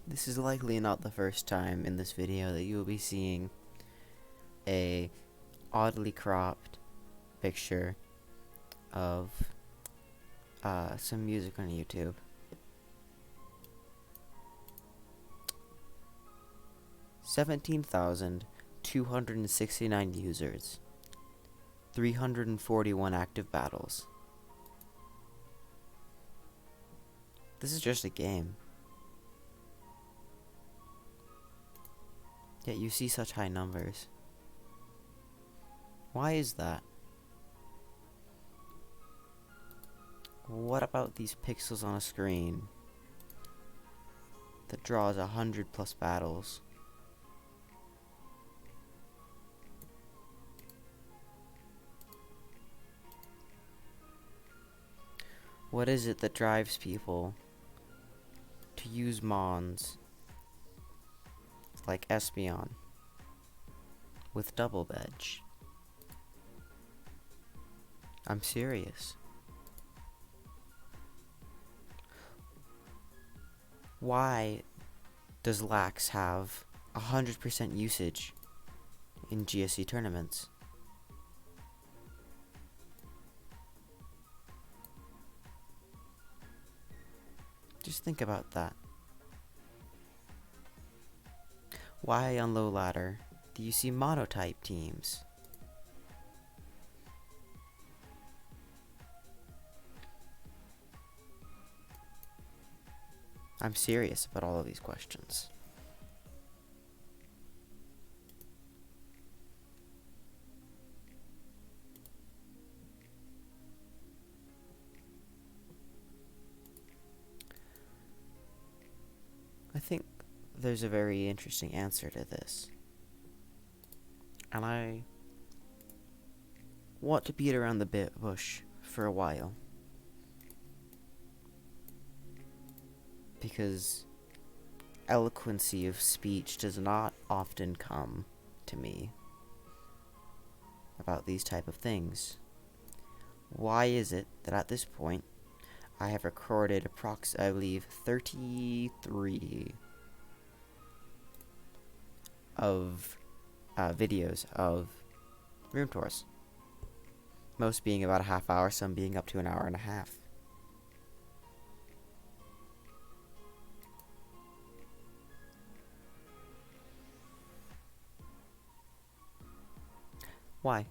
This is likely not the first time in this video that you will be seeing a oddly cropped picture of some music on YouTube. $17,269 users, 341 active battles. This is just a game. Yet you see such high numbers. Why is that? What about these pixels on a screen that draws 100+ battles? What is it that drives people to use Mons like Espeon with Double Veg? I'm serious. Why does Lax have 100% usage in GSC tournaments? Just think about that. Why on low ladder do you see monotype teams? I'm serious about all of these questions. I think there's a very interesting answer to this, and I want to beat around the bush for a while, because eloquency of speech does not often come to me about these type of things. Why is it that at this point I have recorded I believe 33 of videos of room tours, most being about a half hour, some being up to an hour and a half. Why?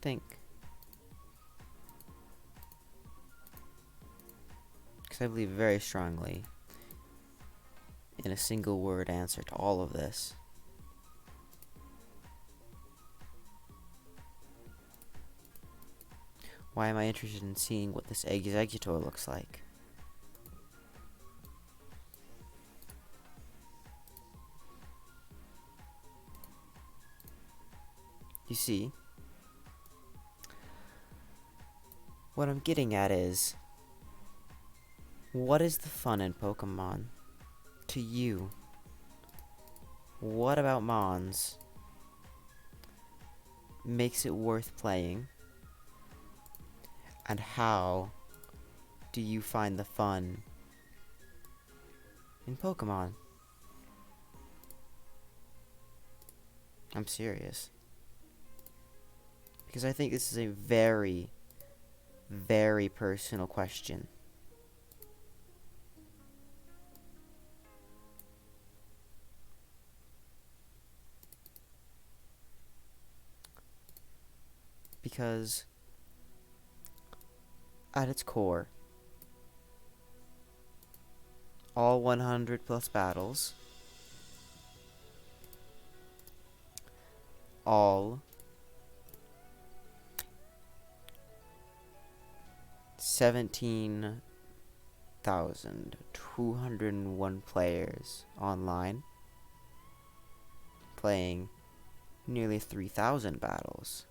Think. Because I believe very strongly in a single word answer to all of this. Why am I interested in seeing what this Exeggutor looks like? You see, what I'm getting at is, what is the fun in Pokemon to you? What about Mons makes it worth playing? And how do you find the fun in Pokemon? I'm serious. Because I think this is a very, very personal question. Because at its core, all 100+ battles, all 17,201 players online playing nearly 3,000 battles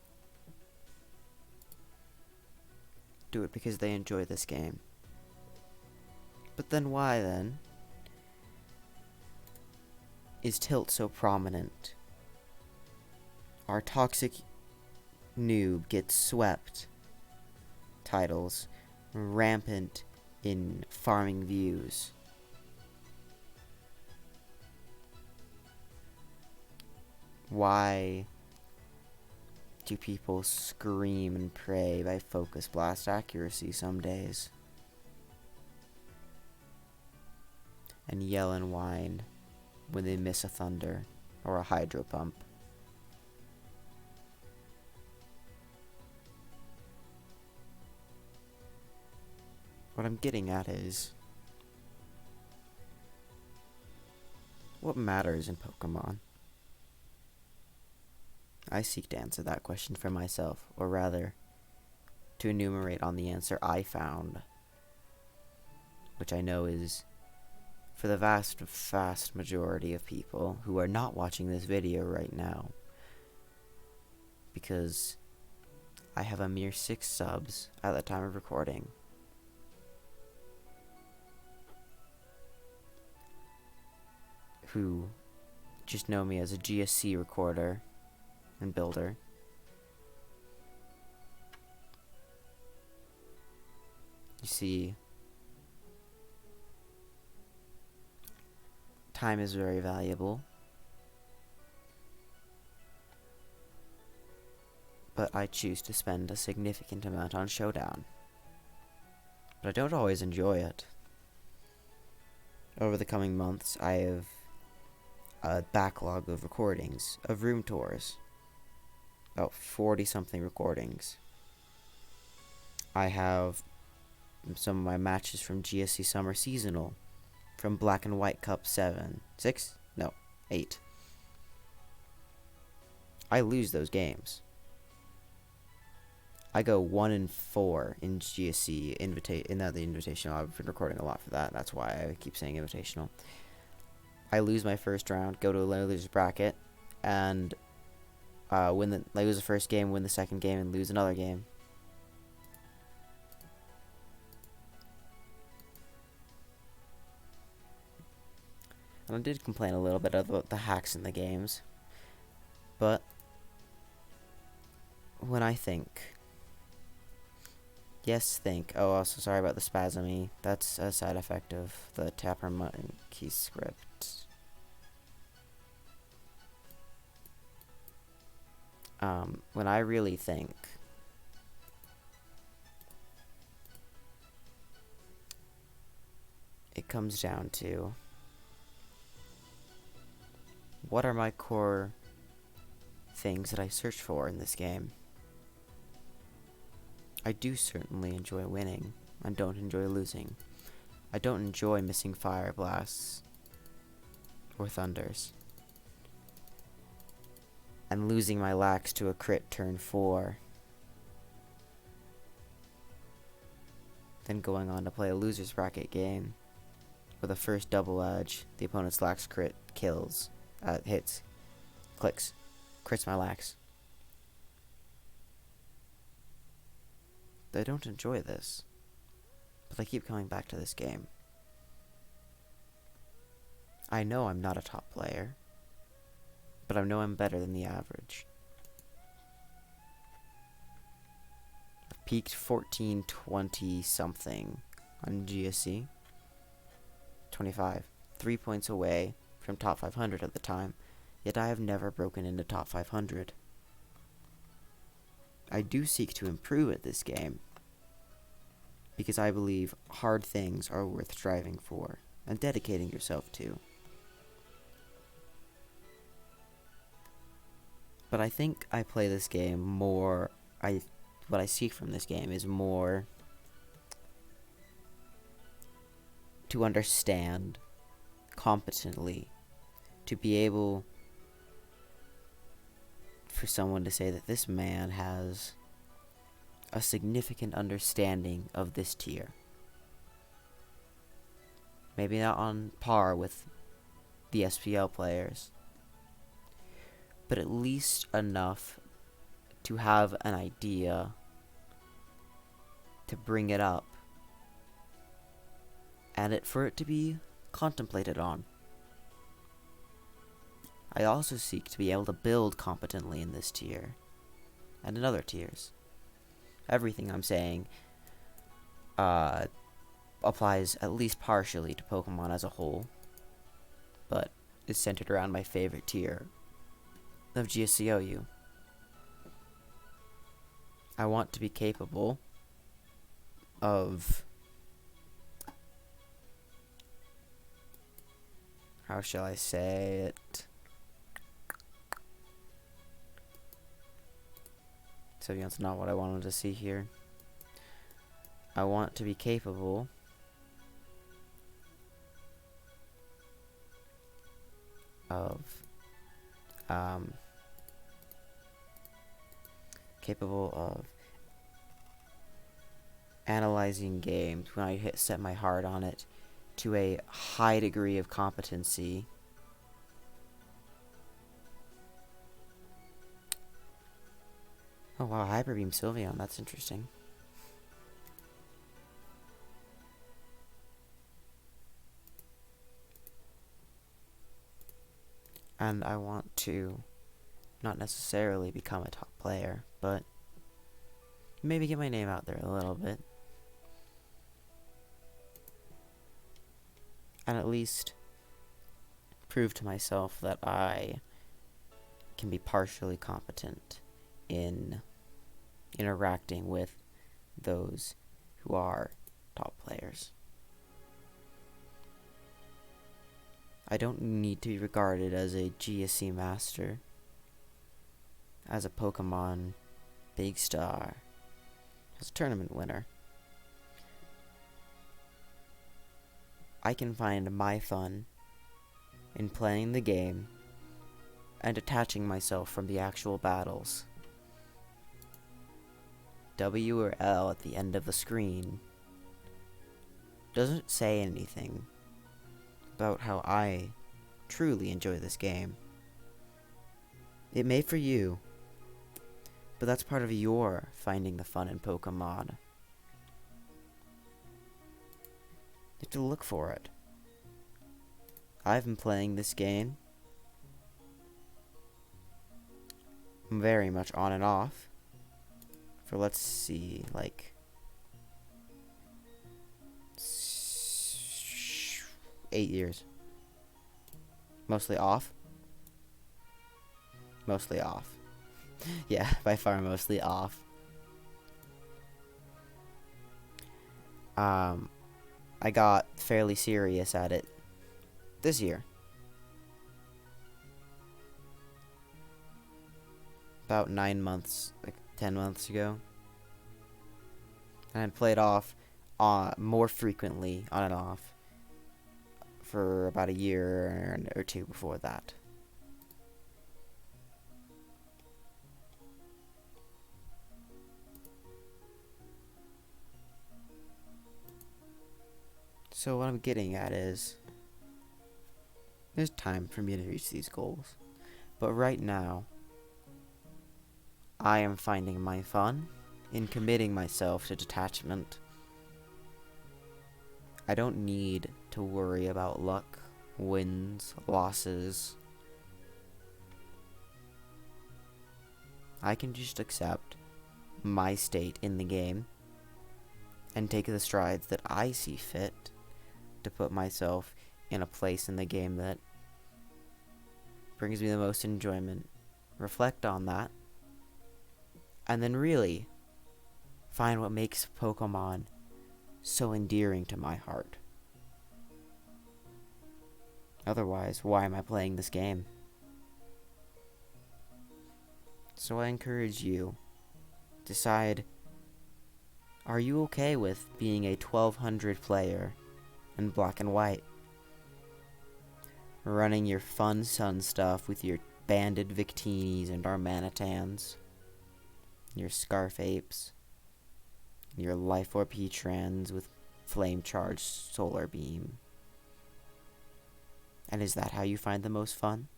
do it because they enjoy this game. But then why then is Tilt so prominent? Our toxic noob gets swept titles, rampant in farming views. Why do people scream and pray by focus blast accuracy some days? And yell and whine when they miss a thunder or a hydro pump. What I'm getting at is, what matters in Pokemon? I seek to answer that question for myself, or rather, to enumerate on the answer I found, which I know is, for the vast majority of people who are not watching this video right now, because I have a mere 6 subs at the time of recording. Who just know me as a GSC recorder and builder. You see, time is very valuable, but I choose to spend a significant amount on Showdown. But I don't always enjoy it. Over the coming months, I have a backlog of recordings, of room tours. About 40-something recordings. I have some of my matches from GSC Summer Seasonal, from Black and White Cup 8. I lose those games. I go 1-4 in GSC in the Invitational. I've been recording a lot for that. That's why I keep saying Invitational. I lose my first round, go to a loser's bracket, and lose the first game, win the second game, and lose another game. And I did complain a little bit about the hacks in the games, but when I think, oh, also sorry about the spasmy, that's a side effect of the Tapper Monkey script. When I really think, it comes down to, what are my core things that I search for in this game? I do certainly enjoy winning. I don't enjoy losing. I don't enjoy missing fire blasts or thunders. And losing my lax to a crit turn 4. Then going on to play a loser's bracket game with a first double edge, the opponent's lax crit kills, hits, clicks, crits my lax. I don't enjoy this, but I keep coming back to this game. I know I'm not a top player, but I know I'm better than the average. I've peaked 1420 something on GSC. 25. 3 points away from top 500 at the time, yet I have never broken into top 500. I do seek to improve at this game, because I believe hard things are worth striving for and dedicating yourself to. But I think I play this game more, what I seek from this game is more to understand competently, to be able for someone to say that this man has a significant understanding of this tier. Maybe not on par with the SPL players, but at least enough to have an idea to bring it up and for it to be contemplated on. I also seek to be able to build competently in this tier and in other tiers. Everything I'm saying applies at least partially to Pokemon as a whole, but is centered around my favorite tier of GSCOU. I want to be capable of, how shall I say it? So that's not what I wanted to see here. I want to be capable of analyzing games when I set my heart on it to a high degree of competency. Oh wow, Hyper Beam Sylveon, that's interesting. And I want to not necessarily become a top player, but maybe get my name out there a little bit. And at least prove to myself that I can be partially competent in interacting with those who are top players. I don't need to be regarded as a GSC master, as a Pokemon big star, as a tournament winner. I can find my fun in playing the game and detaching myself from the actual battles. W or L at the end of the screen doesn't say anything about how I truly enjoy this game. It may for you, but that's part of your finding the fun in Pokemon. You have to look for it. I've been playing this game very much on and off for, let's see, like 8 years. Mostly off. Mostly off. Yeah, by far mostly off. I got fairly serious at it this year. About 9 months, like 10 months ago. And I played off more frequently, on and off, for about a year or two before that. So what I'm getting at is, there's time for me to reach these goals. But right now, I am finding my fun in committing myself to detachment. I don't need to worry about luck, wins, losses. I can just accept my state in the game and take the strides that I see fit to put myself in a place in the game that brings me the most enjoyment. Reflect on that, and then really find what makes Pokemon so endearing to my heart. Otherwise, why am I playing this game? So I encourage you, decide, are you okay with being a 1200 player in black and white? Running your fun sun stuff with your banded Victinis and Darmanitans, your Scarfapes, your Life Orb Heatrans with Flame Charged Solar Beam. And is that how you find the most fun?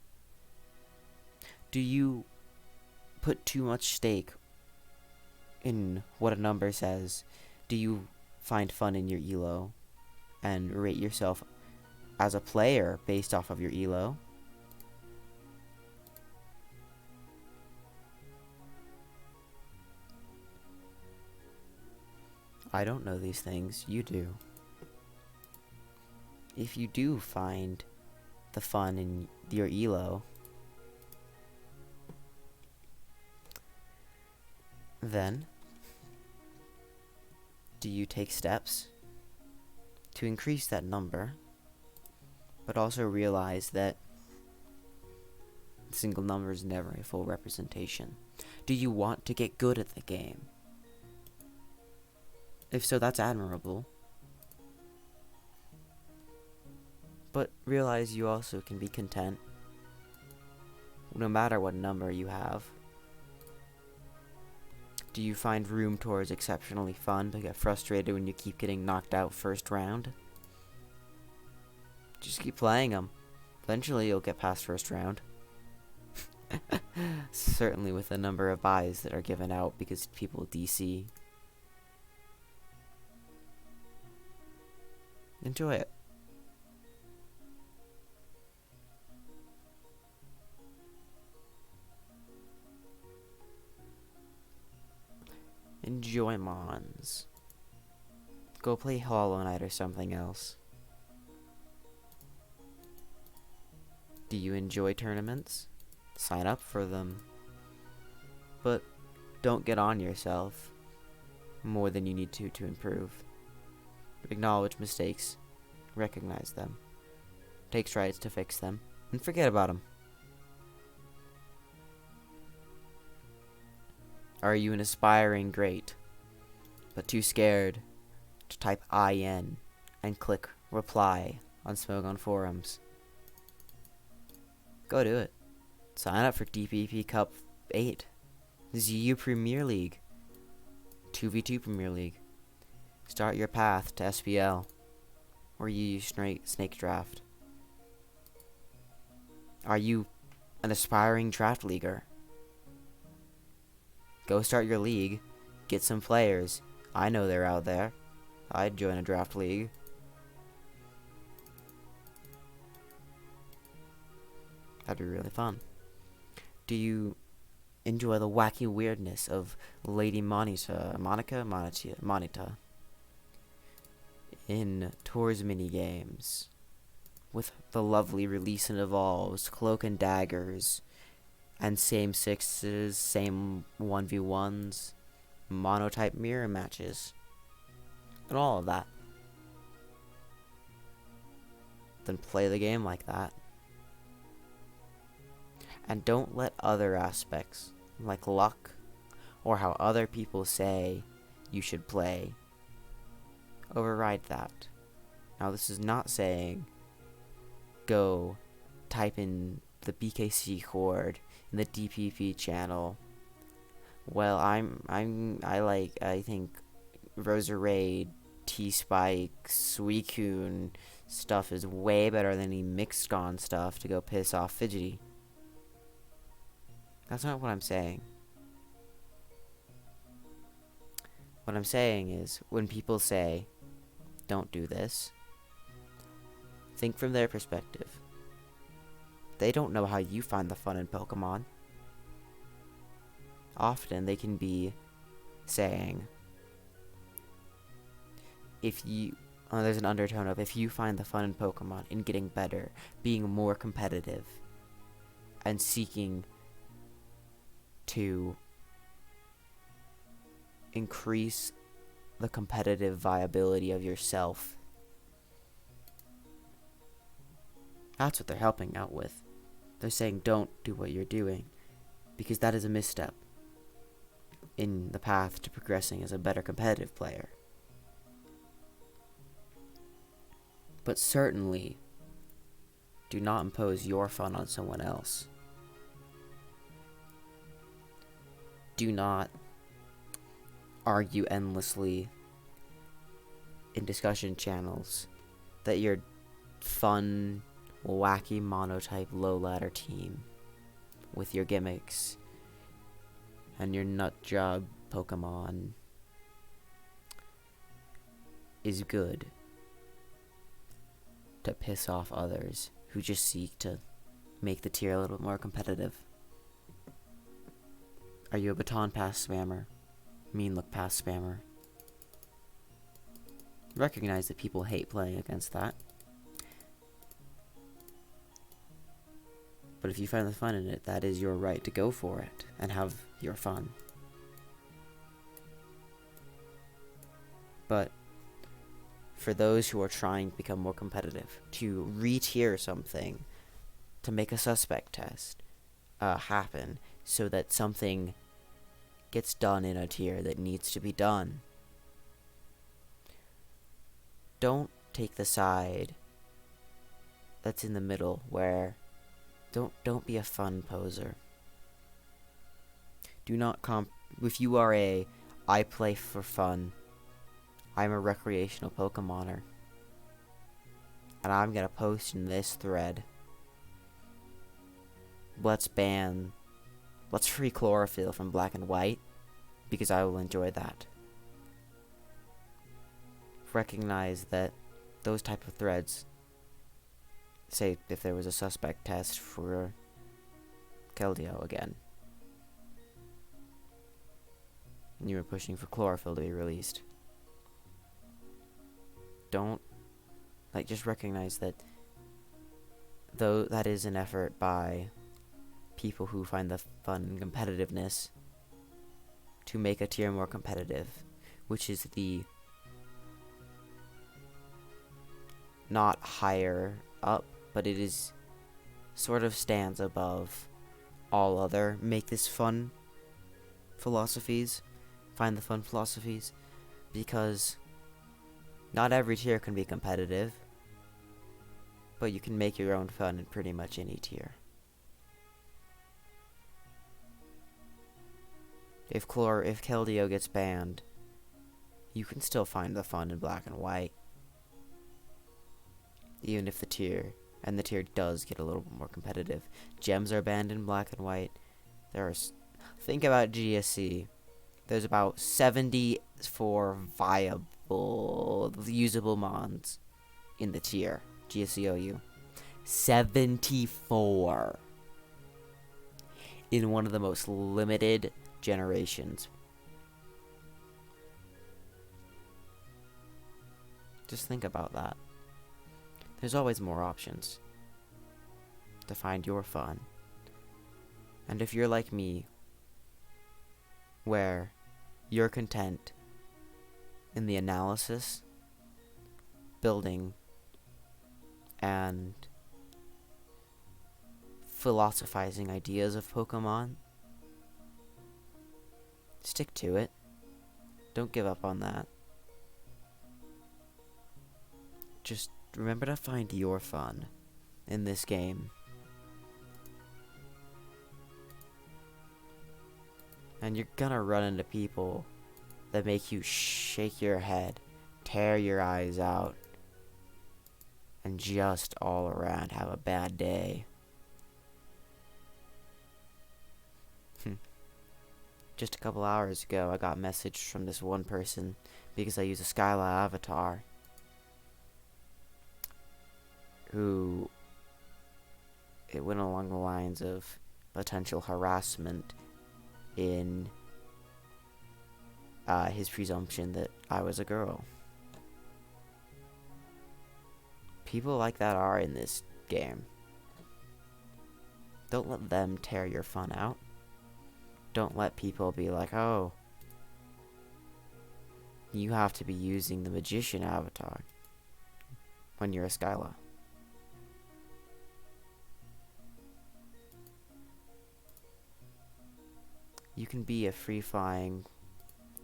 Do you put too much stake in what a number says? Do you find fun in your elo and rate yourself as a player based off of your elo? I don't know these things, you do. if you do find the fun in your elo, then do you take steps to increase that number, but also realize that a single number is never a full representation? Do you want to get good at the game? If so, that's admirable. But realize you also can be content no matter what number you have. Do you find room towards exceptionally fun but get frustrated when you keep getting knocked out first round? Just keep playing them. Eventually you'll get past first round. Certainly with the number of buys that are given out because people DC. Enjoy it. Enjoy Mons. Go play Hollow Knight or something else. Do you enjoy tournaments? Sign up for them. But don't get on yourself more than you need to improve. Acknowledge mistakes. Recognize them. Take strides to fix them. And forget about them. Are you an aspiring great, but too scared to type IN and click reply on Smogon forums? Go do it. Sign up for DPP Cup 8, ZU Premier League, 2v2 Premier League. Start your path to SPL, or you use Snake Draft. Are you an aspiring draft leaguer? Go start your league, get some players. I know they're out there. I'd join a draft league. That'd be really fun. Do you enjoy the wacky weirdness of Lady Monica in Tours minigames, with the lovely Release and Evolves, Cloak and Daggers, and same sixes, same 1v1s, monotype mirror matches, and all of that? Then play the game like that. And don't let other aspects, like luck, or how other people say you should play, override that. Now, this is not saying go type in the BKC horde in the DPP channel. Well, I think Roserade, T-Spike, Suicune stuff is way better than any Mixgon stuff to go piss off Fidgety. That's not what I'm saying. What I'm saying is, when people say, don't do this, think from their perspective. They don't know how you find the fun in Pokemon. Often they can be saying, there's an undertone of, if you find the fun in Pokemon, in getting better, being more competitive, and seeking to increase the competitive viability of yourself. That's what they're helping out with. They're saying don't do what you're doing, because that is a misstep in the path to progressing as a better competitive player. But certainly, do not impose your fun on someone else. Do not argue endlessly in discussion channels that your fun, wacky monotype low ladder team with your gimmicks and your nut job Pokemon is good to piss off others who just seek to make the tier a little bit more competitive. Are you a baton pass spammer? Mean look pass spammer? Recognize that people hate playing against that. But if you find the fun in it, that is your right to go for it and have your fun. But for those who are trying to become more competitive, to re-tier something, to make a suspect test happen, so that something gets done in a tier that needs to be done, don't take the side that's in the middle, where don't be a fun poser. Do not if you are I play for fun, I'm a recreational Pokemoner, and I'm gonna post in this thread, let's free Chlorophyll from Black and White, because I will enjoy that. Recognize that those type of threads, say if there was a suspect test for Keldeo again, and you were pushing for Chlorophyll to be released, just recognize that though that is an effort by people who find the fun and competitiveness to make a tier more competitive, which is the not higher up, but it is sort of stands above all other make this fun philosophies, find the fun philosophies, because not every tier can be competitive, but you can make your own fun in pretty much any tier. If Keldeo gets banned, you can still find the fun in Black and White, even if the tier does get a little bit more competitive. Gems are banned in Black and White. Think about GSC. There's about 74 viable, usable mons in the tier. GSCOU. 74. In one of the most limited generations. Just think about that. There's always more options to find your fun. And if you're like me, where you're content in the analysis, building, and philosophizing ideas of Pokemon, stick to it. Don't give up on that. Just remember to find your fun in this game. And you're gonna run into people that make you shake your head, tear your eyes out, and just all around have a bad day. Just a couple hours ago, I got a message from this one person because I use a Skyla avatar, who it went along the lines of potential harassment in his presumption that I was a girl. People like that are in this game. Don't let them tear your fun out. Don't let people be like, oh, you have to be using the magician avatar when you're a Skyla. You can be a free-flying,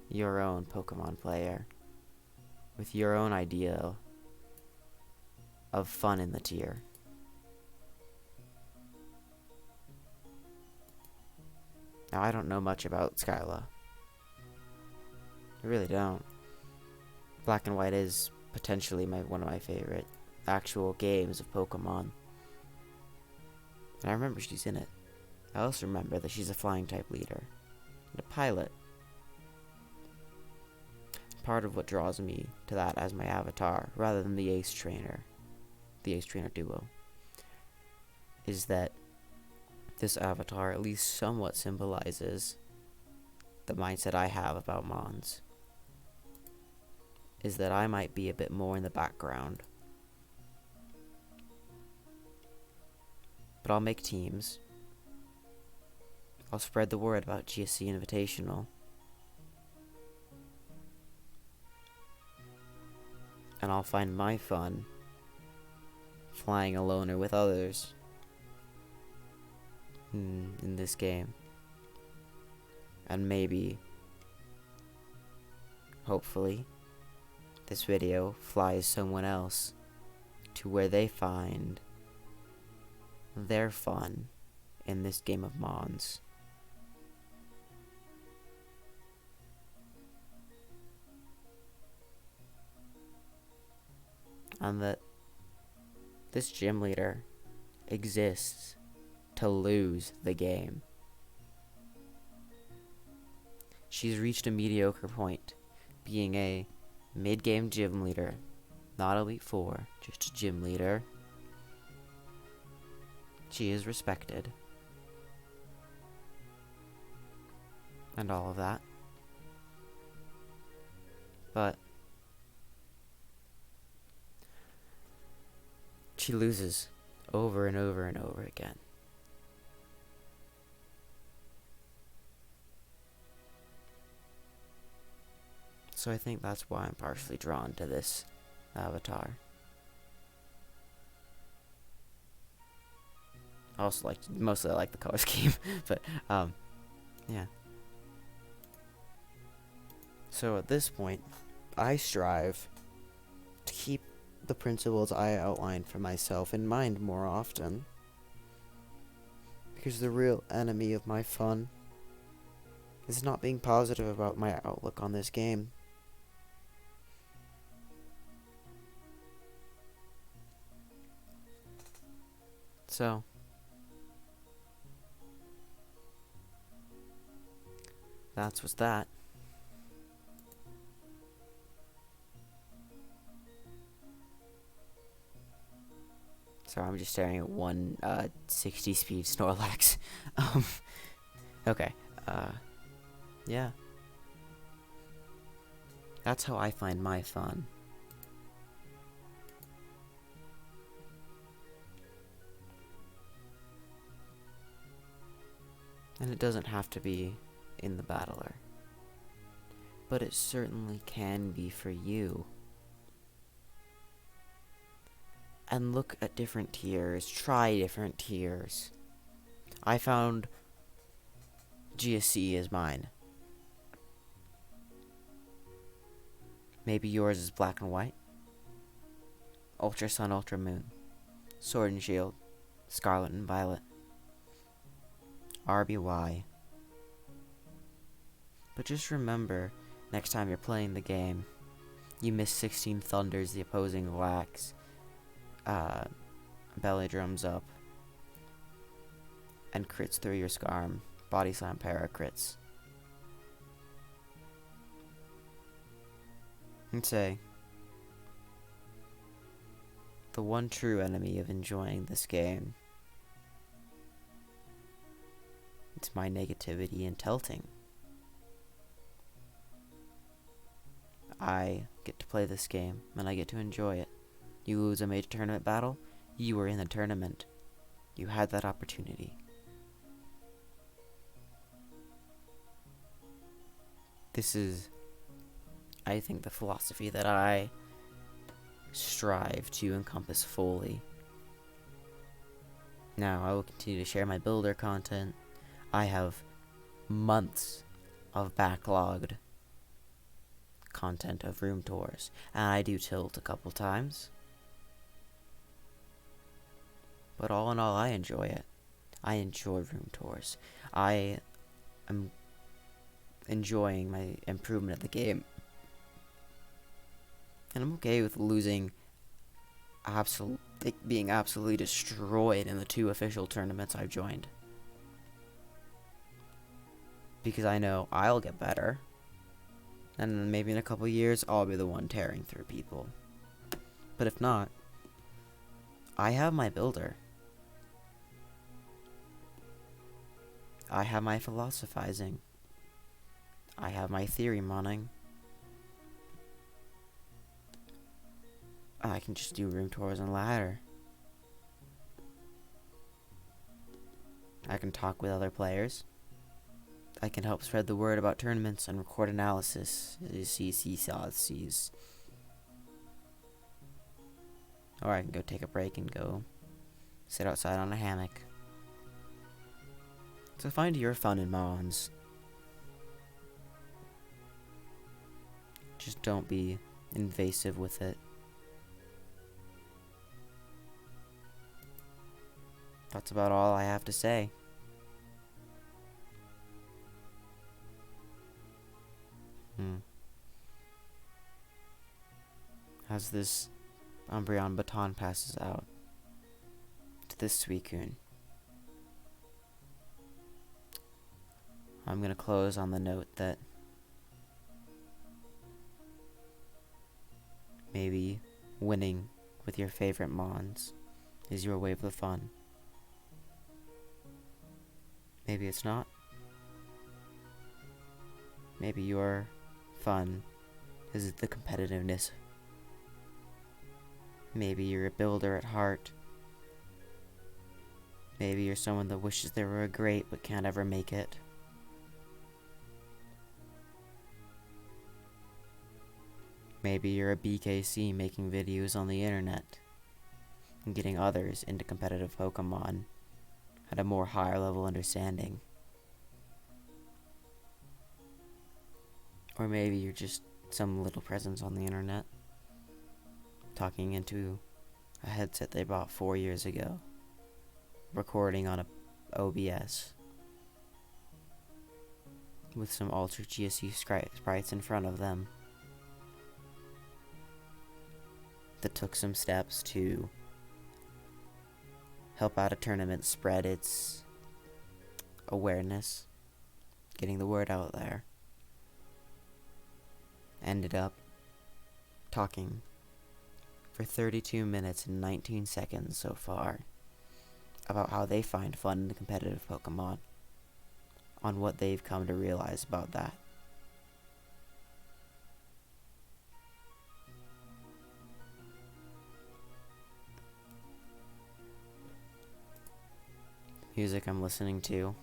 your own Pokemon player with your own idea of fun in the tier. Now, I don't know much about Skyla. I really don't. Black and White is potentially one of my favorite actual games of Pokemon. And I remember she's in it. I also remember that she's a flying type leader and a pilot. Part of what draws me to that as my avatar, rather than the Ace Trainer duo, is that this avatar at least somewhat symbolizes the mindset I have about Mons. Is that I might be a bit more in the background. But I'll make teams. I'll spread the word about GSC Invitational. And I'll find my fun flying alone or with others in this game. And maybe, hopefully, this video flies someone else to where they find their fun in this game of Mons. And that this gym leader exists to lose the game. She's reached a mediocre point, being a mid-game gym leader, not Elite Four, just a gym leader. She is respected. And all of that. But she loses over and over and over again. So I think that's why I'm partially drawn to this avatar. I also mostly I like the color scheme, but yeah. So at this point, I strive to keep the principles I outlined for myself in mind more often, because the real enemy of my fun is not being positive about my outlook on this game. So that's what's that. Sorry, I'm just staring at one 60 speed Snorlax. Okay. Yeah. That's how I find my fun. And it doesn't have to be in the battler. But it certainly can be for you. And look at different tiers. Try different tiers. I found GSC is mine. Maybe yours is Black and White, Ultra Sun, Ultra Moon, Sword and Shield, Scarlet and Violet, RBY. But just remember, next time you're playing the game, you miss 16 Thunders the opposing lacks, belly drums up, and crits through your Scarm, Body Slam para crits. And say, the one true enemy of enjoying this game, it's my negativity and tilting. I get to play this game, and I get to enjoy it. You lose a major tournament battle, you were in the tournament. You had that opportunity. This is, I think, the philosophy that I strive to encompass fully. Now, I will continue to share my builder content. I have months of backlogged content of room tours, and I do tilt a couple times. But all in all, I enjoy it. I enjoy room tours. I am enjoying my improvement of the game. And I'm okay with losing, being absolutely destroyed in the 2 official tournaments I've joined. Because I know I'll get better. And then maybe in a couple years, I'll be the one tearing through people. But if not, I have my builder. I have my philosophizing. I have my theory moning. I can just do room tours and ladder. I can talk with other players. I can help spread the word about tournaments and record analysis. Or I can go take a break and go sit outside on a hammock. So find your fun in Mons. Just don't be invasive with it. That's about all I have to say. As this Umbreon baton passes out to this Suicune, I'm gonna close on the note that maybe winning with your favorite Mons is your way of the fun. Maybe it's not. Maybe your fun is the competitiveness. Maybe you're a builder at heart. Maybe you're someone that wishes they were great but can't ever make it. Maybe you're a BKC making videos on the internet and getting others into competitive Pokemon at a more higher level understanding. Or maybe you're just some little presence on the internet talking into a headset they bought 4 years ago, recording on a OBS with some Ultra GSU sprites in front of them that took some steps to help out a tournament spread its awareness, getting the word out there. Ended up talking for 32 minutes and 19 seconds so far about how they find fun in the competitive Pokemon, on what they've come to realize about that. Music I'm listening to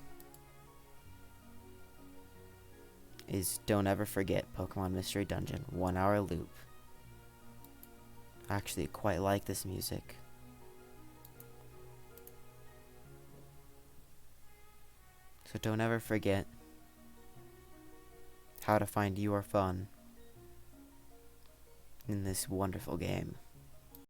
is Don't Ever Forget Pokemon Mystery Dungeon 1 hour loop. I actually quite like this music. So don't ever forget how to find your fun in this wonderful game.